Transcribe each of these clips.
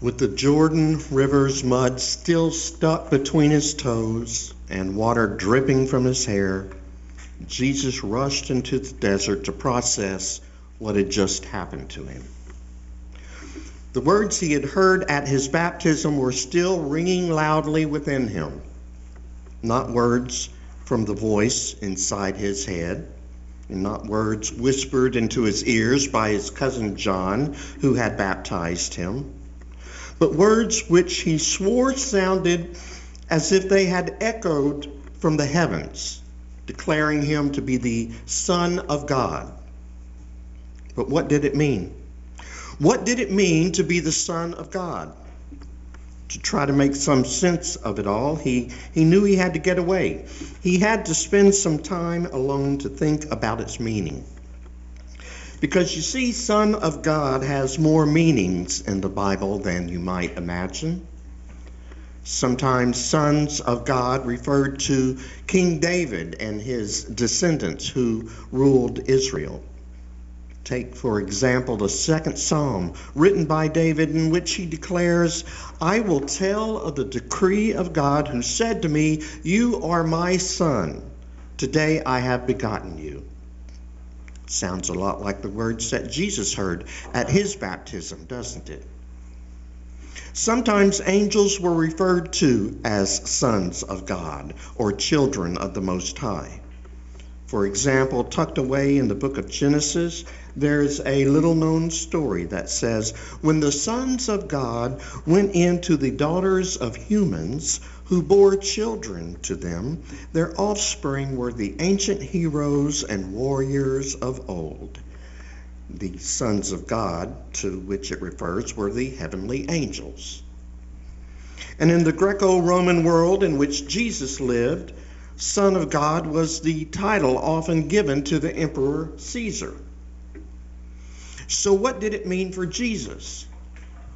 With the Jordan River's mud still stuck between his toes and water dripping from his hair, Jesus rushed into the desert to process what had just happened to him. The words he had heard at his baptism were still ringing loudly within him, not words from the voice inside his head, and not words whispered into his ears by his cousin John, who had baptized him, but words which he swore sounded as if they had echoed from the heavens, declaring him to be the Son of God. But what did it mean? What did it mean to be the Son of God? To try to make some sense of it all, he knew he had to get away. He had to spend some time alone to think about its meaning. Because you see, Son of God has more meanings in the Bible than you might imagine. Sometimes sons of God referred to King David and his descendants who ruled Israel. Take, for example, the second Psalm written by David, in which he declares, "I will tell of the decree of God who said to me, 'You are my son. Today I have begotten you.'" Sounds a lot like the words that Jesus heard at his baptism, doesn't it? Sometimes angels were referred to as sons of God or children of the Most High. For example, tucked away in the book of Genesis, there's a little-known story that says, when the sons of God went in to the daughters of humans who bore children to them, their offspring were the ancient heroes and warriors of old. The sons of God, to which it refers, were the heavenly angels. And in the Greco-Roman world in which Jesus lived, Son of God was the title often given to the Emperor Caesar. So what did it mean for Jesus?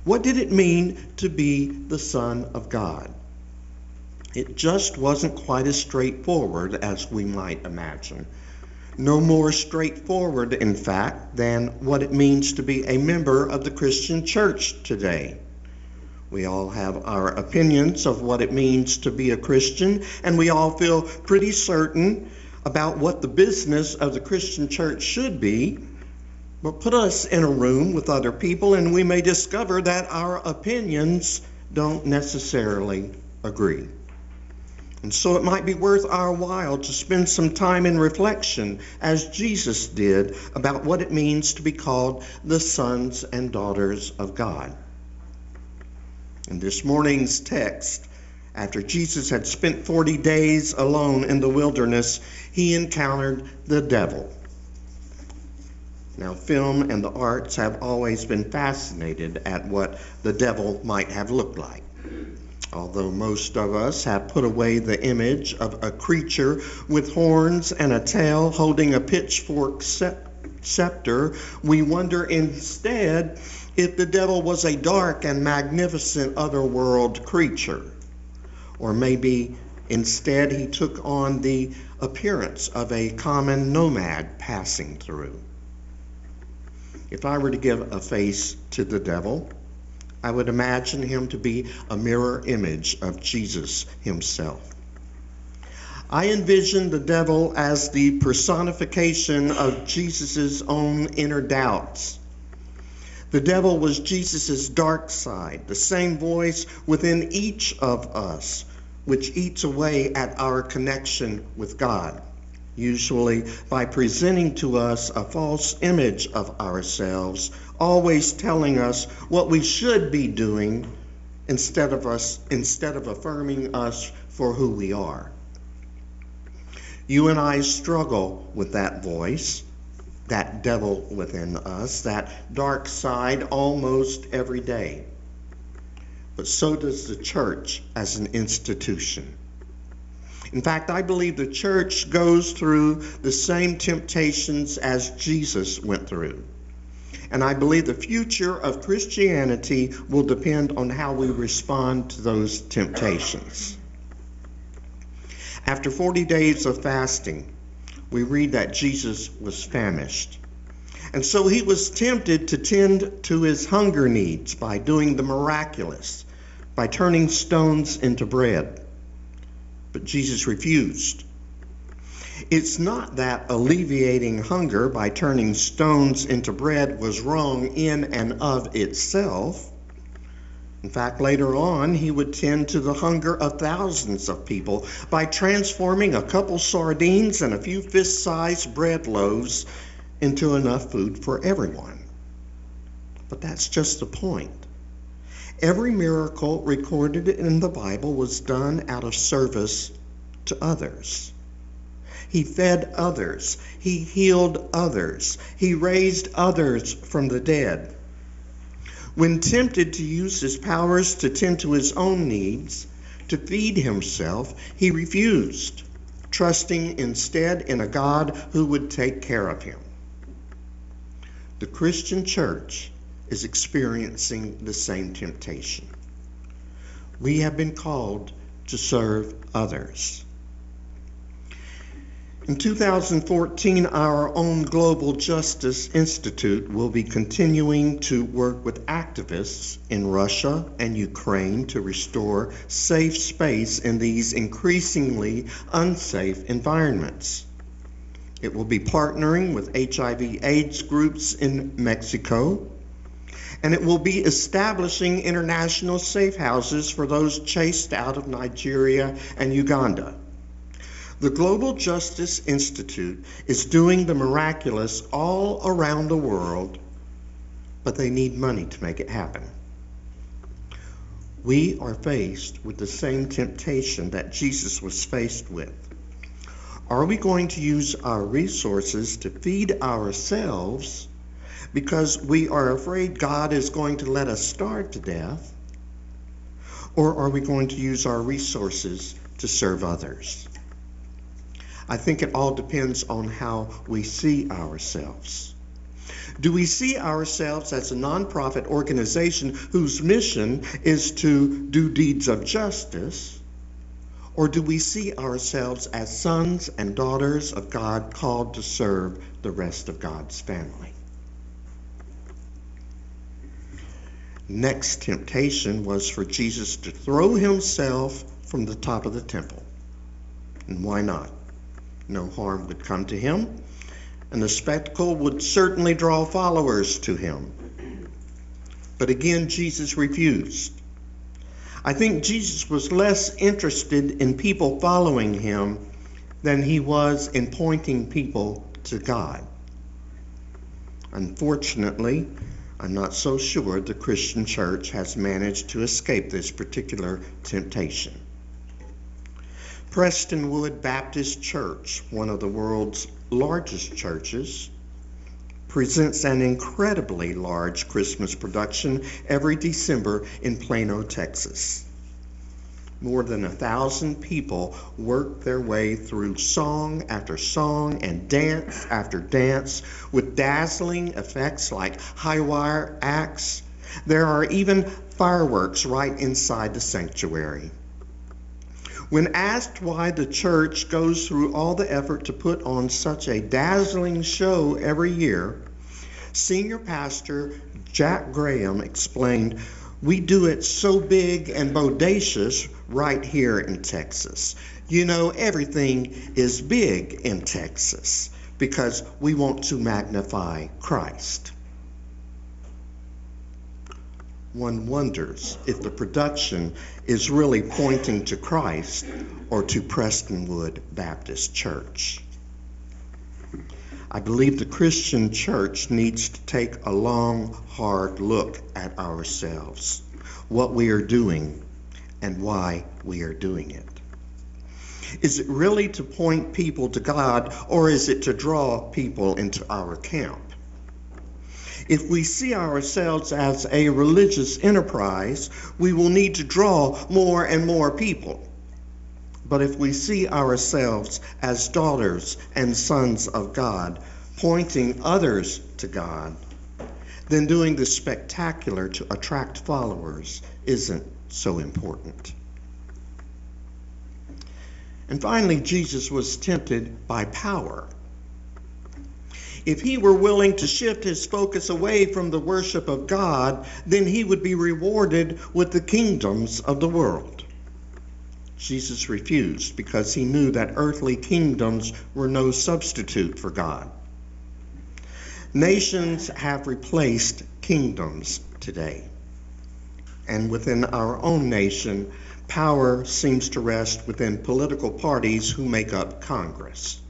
What did it mean to be the Son of God? It just wasn't quite as straightforward as we might imagine. No more straightforward, in fact, than what it means to be a member of the Christian church today. We all have our opinions of what it means to be a Christian, and we all feel pretty certain about what the business of the Christian church should be. But put us in a room with other people, and we may discover that our opinions don't necessarily agree. And so it might be worth our while to spend some time in reflection, as Jesus did, about what it means to be called the sons and daughters of God. In this morning's text, after Jesus had spent 40 days alone in the wilderness, he encountered the devil. Now, film and the arts have always been fascinated at what the devil might have looked like. Although most of us have put away the image of a creature with horns and a tail holding a pitchfork scepter, we wonder instead if the devil was a dark and magnificent otherworld creature. Or maybe instead he took on the appearance of a common nomad passing through. If I were to give a face to the devil, I would imagine him to be a mirror image of Jesus himself. I envision the devil as the personification of Jesus' own inner doubts. The devil was Jesus' dark side, the same voice within each of us, which eats away at our connection with God, usually by presenting to us a false image of ourselves, always telling us what we should be doing instead of affirming us for who we are. You and I struggle with that voice, that devil within us, that dark side almost every day. But so does the church as an institution. In fact, I believe the church goes through the same temptations as Jesus went through. And I believe the future of Christianity will depend on how we respond to those temptations. After 40 days of fasting, we read that Jesus was famished. And so he was tempted to tend to his hunger needs by doing the miraculous, by turning stones into bread. But Jesus refused. It's not that alleviating hunger by turning stones into bread was wrong in and of itself. In fact, later on, he would tend to the hunger of thousands of people by transforming a couple sardines and a few fist-sized bread loaves into enough food for everyone. But that's just the point. Every miracle recorded in the Bible was done out of service to others. He fed others. He healed others. He raised others from the dead. When tempted to use his powers to tend to his own needs, to feed himself, he refused, trusting instead in a God who would take care of him. The Christian church is experiencing the same temptation. We have been called to serve others. In 2014, our own Global Justice Institute will be continuing to work with activists in Russia and Ukraine to restore safe space in these increasingly unsafe environments. It will be partnering with HIV/AIDS groups in Mexico, and it will be establishing international safe houses for those chased out of Nigeria and Uganda. The Global Justice Institute is doing the miraculous all around the world, but they need money to make it happen. We are faced with the same temptation that Jesus was faced with. Are we going to use our resources to feed ourselves because we are afraid God is going to let us starve to death? Or are we going to use our resources to serve others? I think it all depends on how we see ourselves. Do we see ourselves as a nonprofit organization whose mission is to do deeds of justice? Or do we see ourselves as sons and daughters of God called to serve the rest of God's family? Next temptation was for Jesus to throw himself from the top of the temple. And why not? No harm would come to him, and the spectacle would certainly draw followers to him. But again, Jesus refused. I think Jesus was less interested in people following him than he was in pointing people to God. Unfortunately, I'm not so sure the Christian church has managed to escape this particular temptation. Prestonwood Baptist Church, one of the world's largest churches, presents an incredibly large Christmas production every December in Plano, Texas. More than 1,000 people work their way through song after song and dance after dance with dazzling effects like high wire acts. There are even fireworks right inside the sanctuary. When asked why the church goes through all the effort to put on such a dazzling show every year, Senior Pastor Jack Graham explained, "We do it so big and bodacious right here in Texas. You know, everything is big in Texas because we want to magnify Christ." One wonders if the production is really pointing to Christ or to Prestonwood Baptist Church. I believe the Christian church needs to take a long, hard look at ourselves, what we are doing, and why we are doing it. Is it really to point people to God, or is it to draw people into our camp? If we see ourselves as a religious enterprise, we will need to draw more and more people. But if we see ourselves as daughters and sons of God, pointing others to God, then doing the spectacular to attract followers isn't so important. And finally, Jesus was tempted by power. If he were willing to shift his focus away from the worship of God, then he would be rewarded with the kingdoms of the world. Jesus refused because he knew that earthly kingdoms were no substitute for God. Nations have replaced kingdoms today. And within our own nation, power seems to rest within political parties who make up Congress.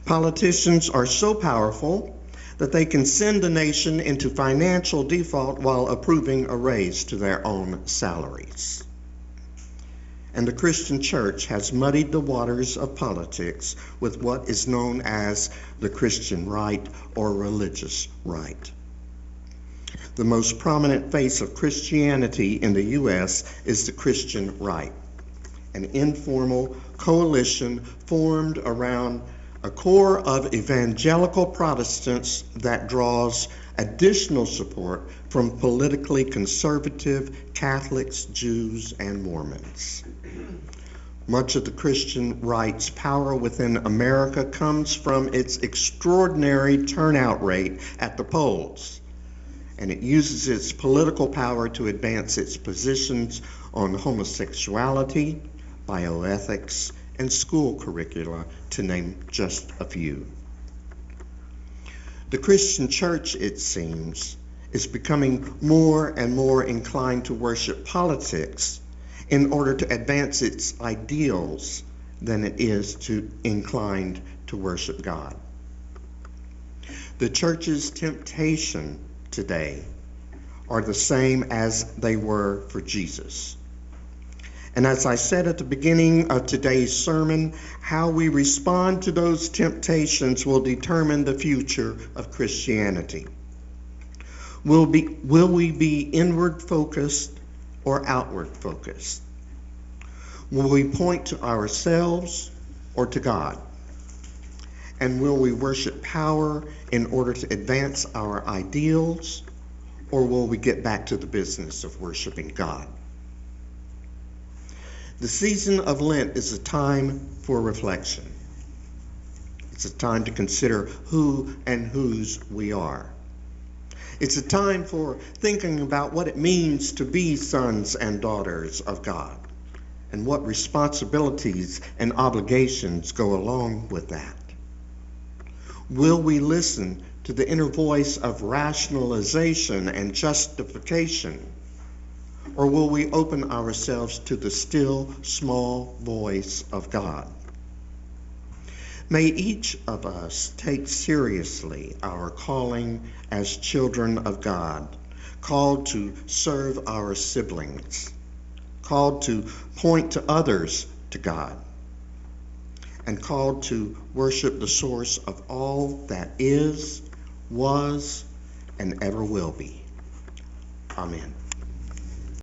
Politicians are so powerful that they can send a nation into financial default while approving a raise to their own salaries. And the Christian church has muddied the waters of politics with what is known as the Christian right or religious right. The most prominent face of Christianity in the U.S. is the Christian right, an informal coalition formed around a core of evangelical Protestants that draws additional support from politically conservative Catholics, Jews, and Mormons. Much of the Christian right's power within America comes from its extraordinary turnout rate at the polls, and it uses its political power to advance its positions on homosexuality, bioethics, and school curricula, to name just a few. The Christian church, it seems, is becoming more and more inclined to worship politics in order to advance its ideals than it is inclined to worship God. The church's temptation today are the same as they were for Jesus. And as I said at the beginning of today's sermon, how we respond to those temptations will determine the future of Christianity. Will we be inward focused or outward focused? Will we point to ourselves or to God? And will we worship power in order to advance our ideals, or will we get back to the business of worshiping God? The season of Lent is a time for reflection. It's a time to consider who and whose we are. It's a time for thinking about what it means to be sons and daughters of God, and what responsibilities and obligations go along with that. Will we listen to the inner voice of rationalization and justification, or will we open ourselves to the still, small voice of God? May each of us take seriously our calling as children of God, called to serve our siblings, called to point to others to God, and called to worship the source of all that is, was, and ever will be. Amen.